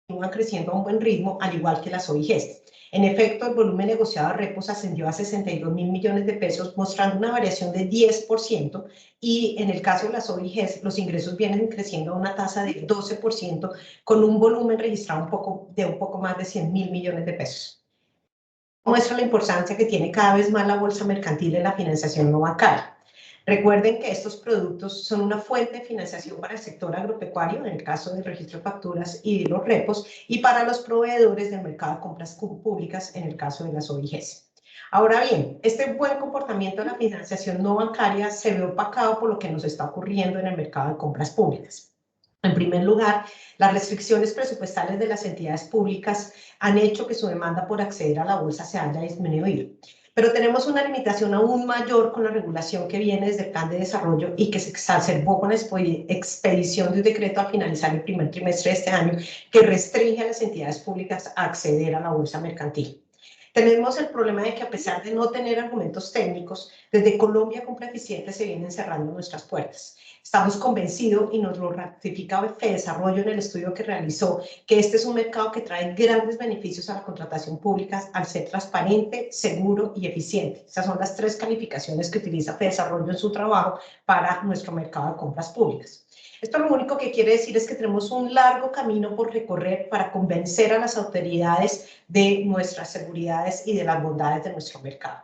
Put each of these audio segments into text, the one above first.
continúan creciendo a un buen ritmo, al igual que las OIGs. En efecto, el volumen negociado de repos ascendió a 62.000 millones de pesos, mostrando una variación de 10%, y en el caso de las OIGs, los ingresos vienen creciendo a una tasa de 12%, con un volumen registrado un poco más de 100.000 millones de pesos. Muestra la importancia que tiene cada vez más la bolsa mercantil en la financiación no bancaria. Recuerden que estos productos son una fuente de financiación para el sector agropecuario, en el caso del registro de facturas y de los repos, y para los proveedores del mercado de compras públicas, en el caso de las OIGs. Ahora bien, este buen comportamiento de la financiación no bancaria se ve opacado por lo que nos está ocurriendo en el mercado de compras públicas. En primer lugar, las restricciones presupuestales de las entidades públicas han hecho que su demanda por acceder a la bolsa se haya disminuido. Pero tenemos una limitación aún mayor con la regulación que viene desde el Plan de Desarrollo y que se exacerbó con la expedición de un decreto al finalizar el primer trimestre de este año, que restringe a las entidades públicas a acceder a la bolsa mercantil. Tenemos el problema de que, a pesar de no tener argumentos técnicos, desde Colombia Compra Eficiente se vienen cerrando nuestras puertas. Estamos convencidos, y nos lo ratifica FEDesarrollo en el estudio que realizó, que este es un mercado que trae grandes beneficios a la contratación pública al ser transparente, seguro y eficiente. Esas son las 3 calificaciones que utiliza FEDesarrollo en su trabajo para nuestro mercado de compras públicas. Esto lo único que quiere decir es que tenemos un largo camino por recorrer para convencer a las autoridades de nuestras seguridades y de las bondades de nuestro mercado.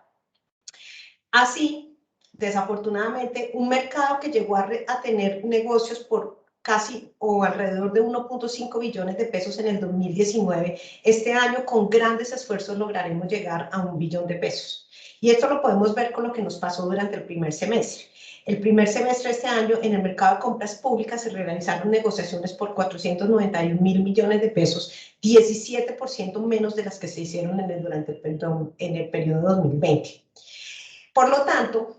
Así, desafortunadamente, un mercado que llegó a tener negocios por casi o alrededor de 1.5 billones de pesos en el 2019, este año con grandes esfuerzos lograremos llegar a 1 billón de pesos. Y esto lo podemos ver con lo que nos pasó durante el primer semestre. El primer semestre de este año, en el mercado de compras públicas, se realizaron negociaciones por 491.000 millones de pesos, 17% menos de las que se hicieron en el periodo 2020. Por lo tanto,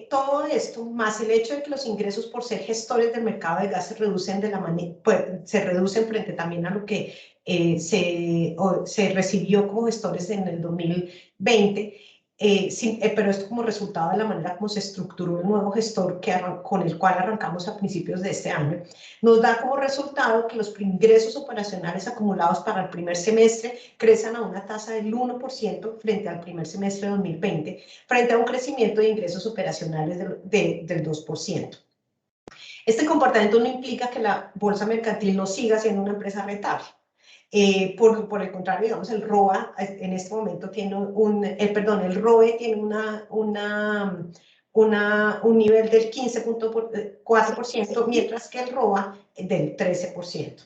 todo esto, más el hecho de que los ingresos por ser gestores del mercado de gas se reducen, se reducen frente también a lo que se recibió como gestores en el 2020, pero esto como resultado de la manera como se estructuró el nuevo gestor con el cual arrancamos a principios de este año, nos da como resultado que los ingresos operacionales acumulados para el primer semestre crecen a una tasa del 1% frente al primer semestre de 2020, frente a un crecimiento de ingresos operacionales del 2%. Este comportamiento no implica que la bolsa mercantil no siga siendo una empresa rentable. Por el contrario, digamos, el ROA en este momento tiene el ROE tiene un nivel del 15.4%, mientras que el ROA del 13%.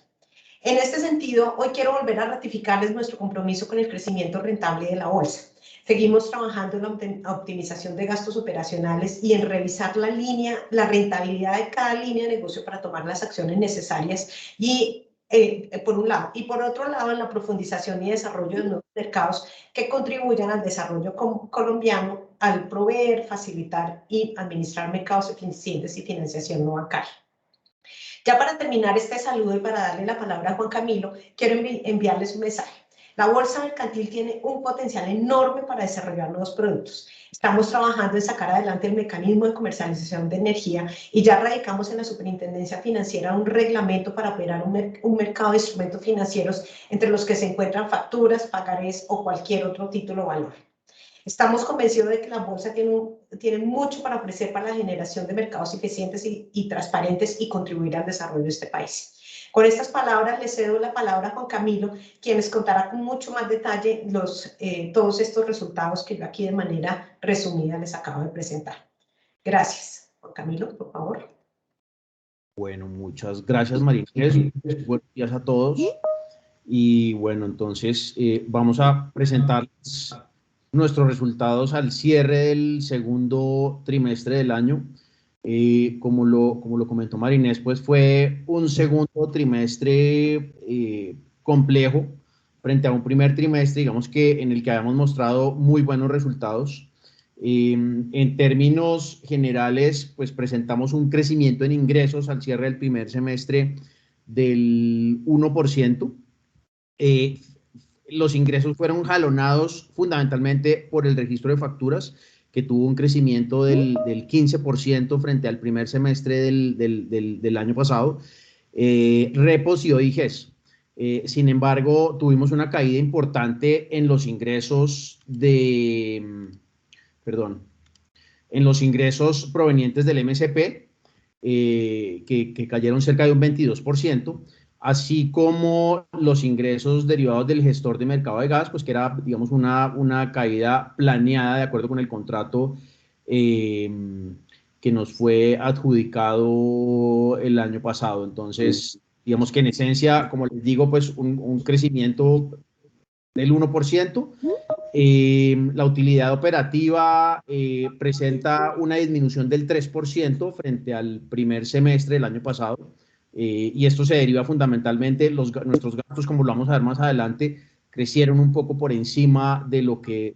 En este sentido, hoy quiero volver a ratificarles nuestro compromiso con el crecimiento rentable de la bolsa. Seguimos trabajando en la optimización de gastos operacionales y en revisar la rentabilidad de cada línea de negocio para tomar las acciones necesarias por un lado, y por otro lado, en la profundización y desarrollo de nuevos mercados que contribuyan al desarrollo colombiano, al proveer, facilitar y administrar mercados eficientes y financiación no bancaria. Ya para terminar este saludo y para darle la palabra a Juan Camilo, quiero enviarles un mensaje. La bolsa mercantil tiene un potencial enorme para desarrollar nuevos productos. Estamos trabajando en sacar adelante el mecanismo de comercialización de energía y ya radicamos en la Superintendencia Financiera un reglamento para operar un mercado de instrumentos financieros, entre los que se encuentran facturas, pagarés o cualquier otro título o valor. Estamos convencidos de que la bolsa tiene mucho para ofrecer para la generación de mercados eficientes y transparentes y contribuir al desarrollo de este país. Con estas palabras le cedo la palabra a Juan Camilo, quien les contará con mucho más detalle todos estos resultados que yo aquí de manera resumida les acabo de presentar. Gracias. Juan Camilo, por favor. Bueno, muchas gracias, María Inés. Buenos días a todos. Y bueno, entonces vamos a presentar nuestros resultados al cierre del segundo trimestre del año. Como lo comentó María Inés, pues fue un segundo trimestre complejo frente a un primer trimestre, digamos que en el que habíamos mostrado muy buenos resultados. En términos generales, pues presentamos un crecimiento en ingresos al cierre del primer semestre del 1%. Los ingresos fueron jalonados fundamentalmente por el registro de facturas, que tuvo un crecimiento del 15% frente al primer semestre del año pasado. Repos y OIGs Sin embargo, tuvimos una caída importante en los ingresos en los ingresos provenientes del MSP, que cayeron cerca de un 22%, así como los ingresos derivados del gestor de mercado de gas, pues que era, digamos, una caída planeada de acuerdo con el contrato que nos fue adjudicado el año pasado. Entonces, digamos que en esencia, como les digo, pues un crecimiento del 1%. La utilidad operativa presenta una disminución del 3% frente al primer semestre del año pasado, y esto se deriva fundamentalmente, nuestros gastos, como lo vamos a ver más adelante, crecieron un poco por encima de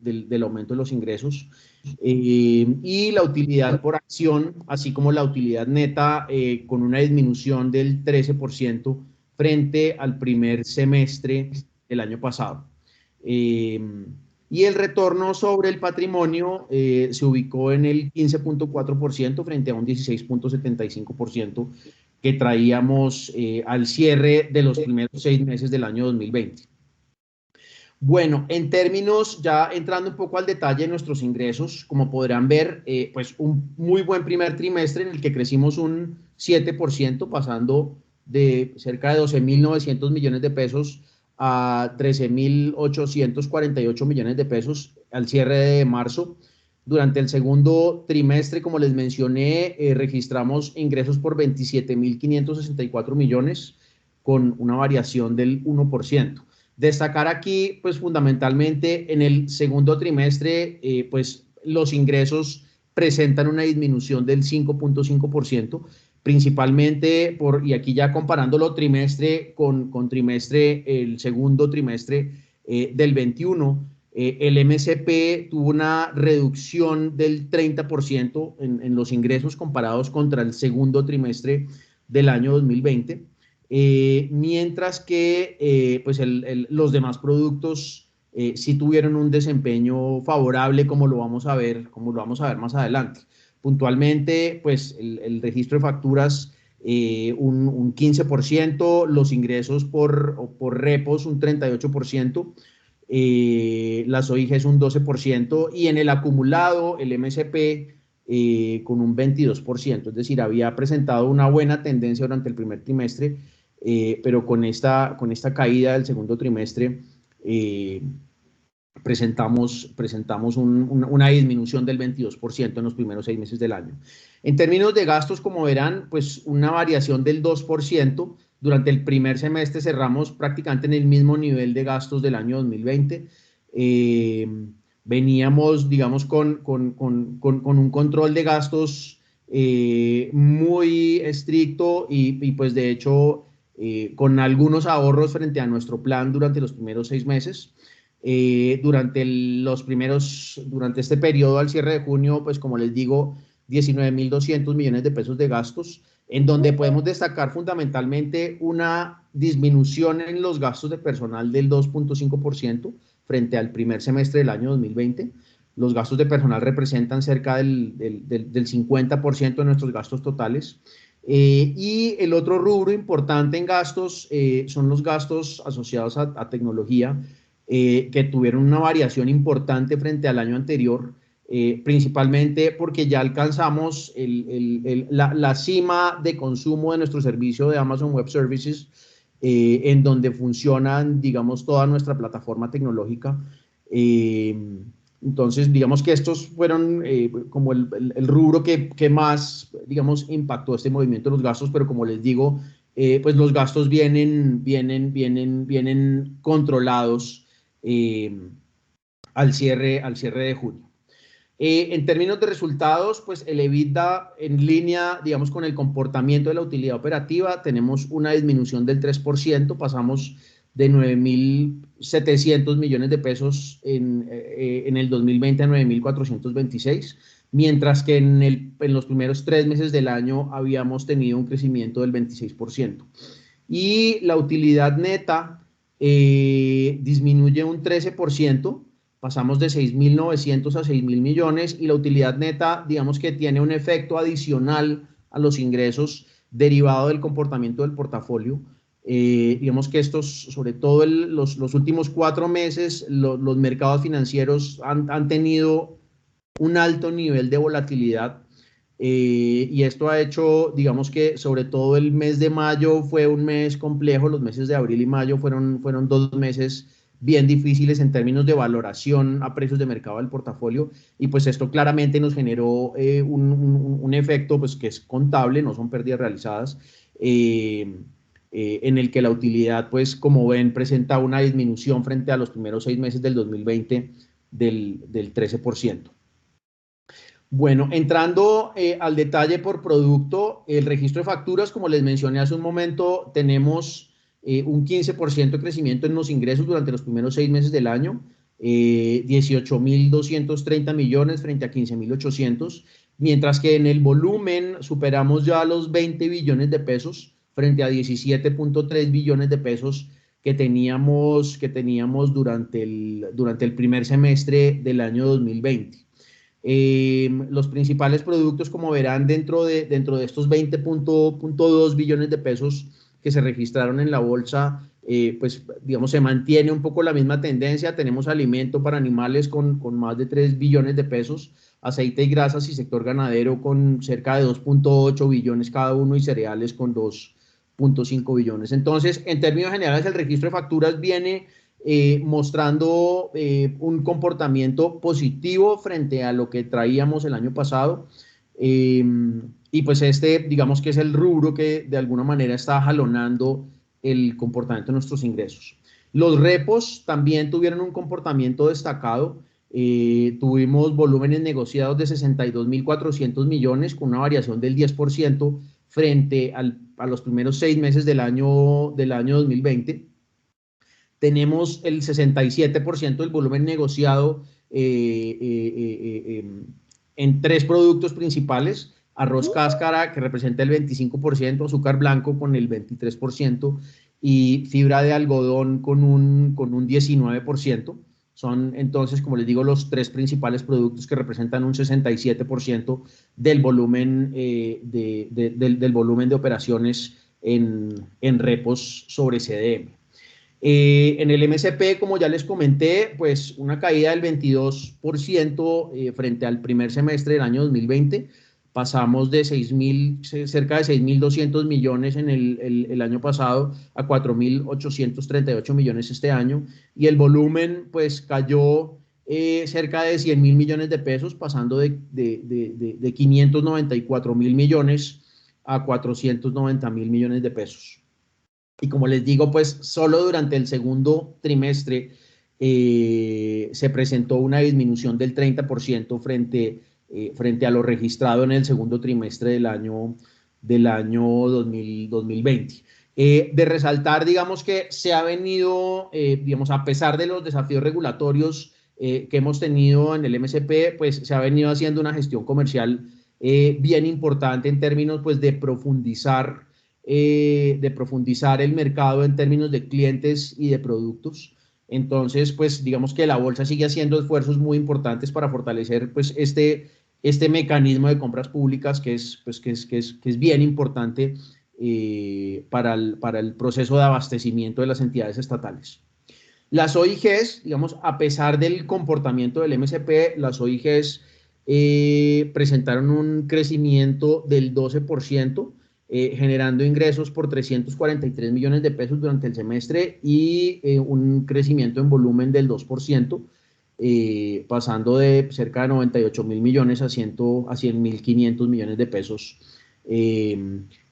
del aumento de los ingresos, y la utilidad por acción, así como la utilidad neta, con una disminución del 13% frente al primer semestre del año pasado. Y el retorno sobre el patrimonio se ubicó en el 15.4% frente a un 16.75% que traíamos al cierre de los primeros 6 meses del año 2020. Bueno, en términos, ya entrando un poco al detalle de nuestros ingresos, como podrán ver, pues un muy buen primer trimestre en el que crecimos un 7%, pasando de cerca de 12.900 millones de pesos a 13.848 millones de pesos al cierre de marzo. Durante el segundo trimestre, como les mencioné, registramos ingresos por 27.564 millones, con una variación del 1%. Destacar aquí, pues fundamentalmente en el segundo trimestre, pues los ingresos presentan una disminución del 5.5%, principalmente y aquí ya comparándolo trimestre con trimestre, el segundo trimestre del 21, el MSP tuvo una reducción del 30% en los ingresos comparados contra el segundo trimestre del año 2020. Mientras que pues los demás productos sí tuvieron un desempeño favorable, como lo vamos a ver más adelante. Puntualmente, pues el registro de facturas un 15%, los ingresos por repos un 38%, las OIGs un 12%, y en el acumulado el MSP con un 22%, es decir, había presentado una buena tendencia durante el primer trimestre, pero con esta caída del segundo trimestre presentamos una disminución del 22% en los primeros 6 meses del año. En términos de gastos, como verán, pues una variación del 2%. Durante el primer semestre cerramos prácticamente en el mismo nivel de gastos del año 2020. Veníamos, digamos, con un control de gastos muy estricto y pues de hecho con algunos ahorros frente a nuestro plan durante los primeros 6 meses. Durante este periodo al cierre de junio, pues como les digo, 19.200 millones de pesos de gastos, en donde podemos destacar fundamentalmente una disminución en los gastos de personal del 2.5% frente al primer semestre del año 2020. Los gastos de personal representan cerca del 50% de nuestros gastos totales. Y el otro rubro importante en gastos son los gastos asociados a tecnología, que tuvieron una variación importante frente al año anterior, principalmente porque ya alcanzamos la cima de consumo de nuestro servicio de Amazon Web Services, en donde funcionan, digamos, toda nuestra plataforma tecnológica. Entonces, digamos que estos fueron como el rubro que más, digamos, impactó este movimiento de los gastos, pero como les digo, pues los gastos vienen controlados al cierre de junio. En términos de resultados, pues el EBITDA en línea, digamos, con el comportamiento de la utilidad operativa, tenemos una disminución del 3%, pasamos de 9.700 millones de pesos en el 2020 a 9.426, mientras que en los primeros 3 meses del año habíamos tenido un crecimiento del 26%. Y la utilidad neta disminuye un 13%, pasamos de 6.900 a 6.000 millones, y la utilidad neta, digamos que tiene un efecto adicional a los ingresos derivado del comportamiento del portafolio, Digamos que estos, sobre todo los últimos 4 meses, los mercados financieros han tenido un alto nivel de volatilidad. Y esto ha hecho, digamos que sobre todo el mes de mayo fue un mes complejo, los meses de abril y mayo fueron 2 meses bien difíciles en términos de valoración a precios de mercado del portafolio, y pues esto claramente nos generó un efecto pues que es contable, no son pérdidas realizadas, en el que la utilidad, pues como ven, presenta una disminución frente a los primeros 6 meses del 2020 del 13%. Bueno, entrando al detalle por producto, el registro de facturas, como les mencioné hace un momento, tenemos un 15% de crecimiento en los ingresos durante los primeros 6 meses del año, 18.230 millones frente a 15.800, mientras que en el volumen superamos ya los 20 billones de pesos frente a 17.3 billones de pesos que teníamos durante el primer semestre del año 2020. Los principales productos, como verán, dentro de estos 20.2 billones de pesos que se registraron en la bolsa, pues digamos se mantiene un poco la misma tendencia. Tenemos alimento para animales con más de 3 billones de pesos, aceite y grasas y sector ganadero con cerca de 2.8 billones cada uno, y cereales con 2.5 billones. Entonces, en términos generales, el registro de facturas viene mostrando un comportamiento positivo frente a lo que traíamos el año pasado, y pues digamos que es el rubro que de alguna manera está jalonando el comportamiento de nuestros ingresos. Los repos también tuvieron un comportamiento destacado. Tuvimos volúmenes negociados de 62.400 millones con una variación del 10% frente a los primeros 6 meses del año 2020. Tenemos el 67% del volumen negociado en 3 productos principales: arroz cáscara, que representa el 25%, azúcar blanco con el 23% y fibra de algodón con un 19%. Son entonces, como les digo, los 3 principales productos que representan un 67% del volumen, del volumen de operaciones en repos sobre CDM. En el MSP, como ya les comenté, pues una caída del 22% frente al primer semestre del año 2020. Pasamos de cerca de 6.200 millones en el año pasado a 4.838 millones este año, y el volumen pues cayó cerca de 100.000 millones de pesos, pasando de 594.000 millones a 490.000 millones de pesos. Y como les digo, pues solo durante el segundo trimestre se presentó una disminución del 30% frente a lo registrado en el segundo trimestre del año 2020. De resaltar, digamos, que se ha venido, digamos, a pesar de los desafíos regulatorios que hemos tenido en el MSP, pues se ha venido haciendo una gestión comercial bien importante en términos pues de profundizar el mercado en términos de clientes y de productos. Entonces, pues digamos que la bolsa sigue haciendo esfuerzos muy importantes para fortalecer pues este mecanismo de compras públicas que es bien importante para el proceso de abastecimiento de las entidades estatales. Las OIGs, digamos, a pesar del comportamiento del MSP, las OIGs presentaron un crecimiento del 12%, generando ingresos por 343 millones de pesos durante el semestre, y un crecimiento en volumen del 2%, pasando de cerca de 98.000 millones a 100.500 millones de pesos,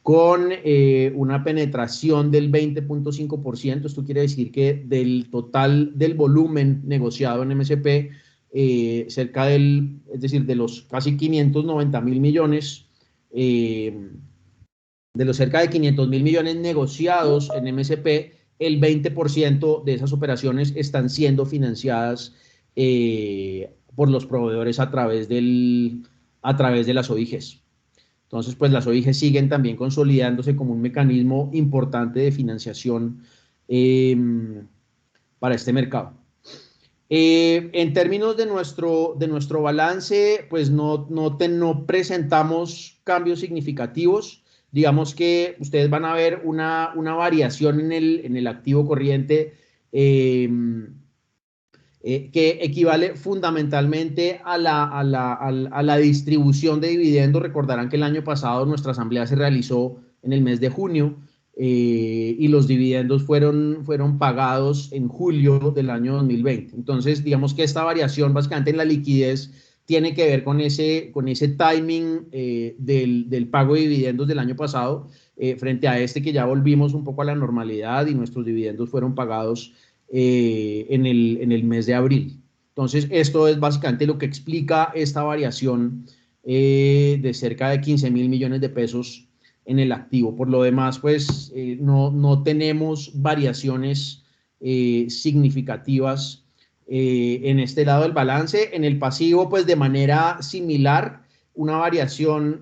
con una penetración del 20.5%. Esto quiere decir que del total del volumen negociado en MSP, es decir, de los casi 590.000 millones, de los cerca de 500.000 millones negociados en MSP, el 20% de esas operaciones están siendo financiadas por los proveedores a través de las OIGs. Entonces, pues las OIGs siguen también consolidándose como un mecanismo importante de financiación para este mercado. En términos de nuestro balance, pues no presentamos cambios significativos. digamos que ustedes van a ver una variación en el activo corriente que equivale fundamentalmente a la distribución de dividendos. Recordarán que el año pasado nuestra asamblea se realizó en el mes de junio y los dividendos fueron pagados en julio del año 2020. Entonces, digamos que esta variación básicamente en la liquidez tiene que ver con ese timing del pago de dividendos del año pasado frente a este que ya volvimos un poco a la normalidad y nuestros dividendos fueron pagados en el mes de abril. Entonces, esto es básicamente lo que explica esta variación de cerca de 15.000 millones de pesos en el activo. Por lo demás, pues no tenemos variaciones significativas en este lado del balance. En el pasivo, pues de manera similar, una variación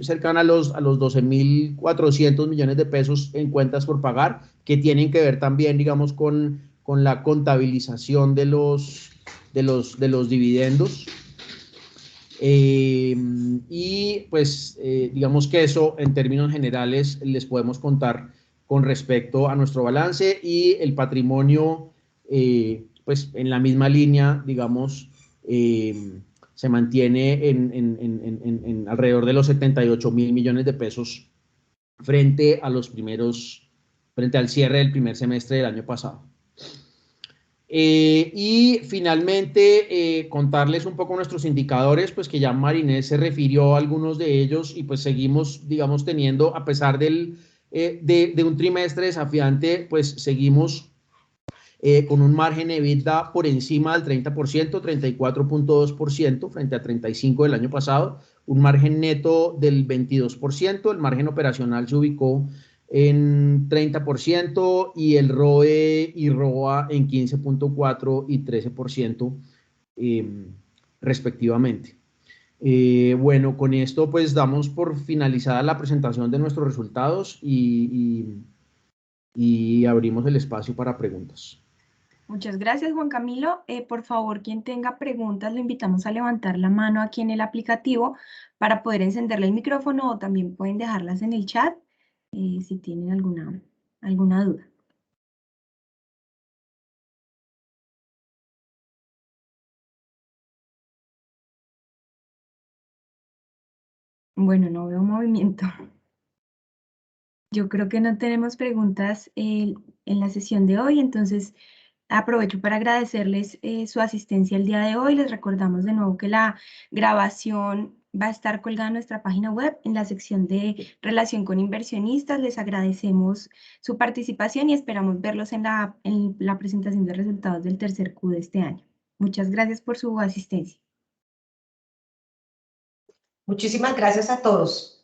cercana a los 12.400 millones de pesos en cuentas por pagar, que tienen que ver también, digamos, con la contabilización de los dividendos. Y pues digamos que eso en términos generales les podemos contar con respecto a nuestro balance y el patrimonio, pues en la misma línea, digamos, se mantiene en alrededor de los 78.000 millones de pesos frente al cierre del primer semestre del año pasado. Y finalmente, contarles un poco nuestros indicadores, pues que ya Marinés se refirió a algunos de ellos y pues seguimos, digamos, teniendo, a pesar de un trimestre desafiante, pues seguimos con un margen EBITDA por encima del 30%, 34.2% frente a 35% del año pasado, un margen neto del 22%, el margen operacional se ubicó en 30% y el ROE y ROA en 15.4% y 13% respectivamente. Bueno, con esto pues damos por finalizada la presentación de nuestros resultados y abrimos el espacio para preguntas. Muchas gracias, Juan Camilo. Por favor, quien tenga preguntas, lo invitamos a levantar la mano aquí en el aplicativo para poder encenderle el micrófono o también pueden dejarlas en el chat si tienen alguna duda. Bueno, no veo movimiento. Yo creo que no tenemos preguntas en la sesión de hoy, entonces aprovecho para agradecerles su asistencia el día de hoy. Les recordamos de nuevo que la grabación va a estar colgada en nuestra página web en la sección de relación con inversionistas. Les agradecemos su participación y esperamos verlos en la presentación de resultados del tercer Q de este año. Muchas gracias por su asistencia. Muchísimas gracias a todos.